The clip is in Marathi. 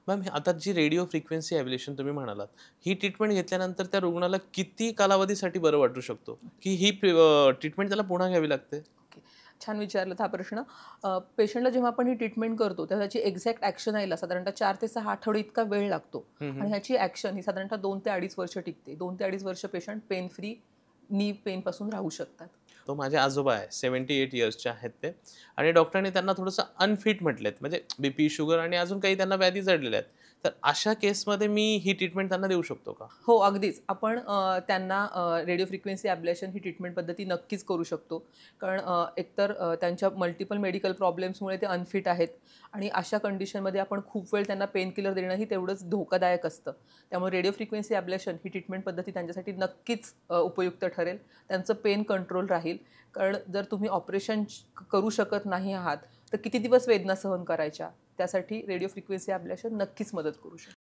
मॅम, आता जी रेडिओ फ्रिक्वेन्सी ॲब्लेशन तुम्ही म्हणालात, ही ट्रीटमेंट घेतल्यानंतर त्या रुग्णाला किती कालावधीसाठी बरं वाटू शकतो? की ही ट्रीटमेंट त्याला पुन्हा घ्यावी लागते? ओके. छान विचारलात हा प्रश्न. पेशंटला जेव्हा आपण ही ट्रीटमेंट करतो, तेव्हा त्याची एक्झॅक्ट ॲक्शन यायला साधारणतः 4 ते 6 आठवडे इतका वेळ लागतो हं, आणि हं. ह्याची ॲक्शन ही साधारणतः 2 ते 2.5 वर्ष टिकते. 2 ते 2.5 वर्ष पेशंट पेन फ्री, नी पेनपासून राहू शकतात. तो माझे आजोबा आहे. 78 इयर्सचे आहेत ते आणि डॉक्टरांनी त्यांना थोडंसं अनफिट म्हटलेत. म्हणजे बीपी, शुगर आणि अजून काही त्यांना व्याधी जडलेल्या आहेत. तर अशा केसमध्ये मी ही ट्रीटमेंट त्यांना देऊ शकतो का? हो, अगदीच. आपण त्यांना रेडिओ फ्रिक्वेन्सी ॲब्लेशन ही ट्रीटमेंट पद्धती नक्कीच करू शकतो. कारण एकतर त्यांच्या मल्टिपल मेडिकल प्रॉब्लेम्समुळे ते अनफिट आहेत आणि अशा कंडिशनमध्ये आपण खूप वेळ त्यांना पेन किलर देणंही तेवढंच धोकादायक असतं. त्यामुळे रेडिओ फ्रिक्वेन्सी ॲब्लेशन ही ट्रीटमेंट पद्धती त्यांच्यासाठी नक्कीच उपयुक्त ठरेल. त्यांचं पेन कंट्रोल राहील. कारण जर तुम्ही ऑपरेशन करू शकत नाही आहात, तर किती दिवस वेदना सहन करायच्या? त्यासाठी रेडिओ फ्रिक्वेन्सी ॲब्लेशन नक्कीच मदत करू शकतं.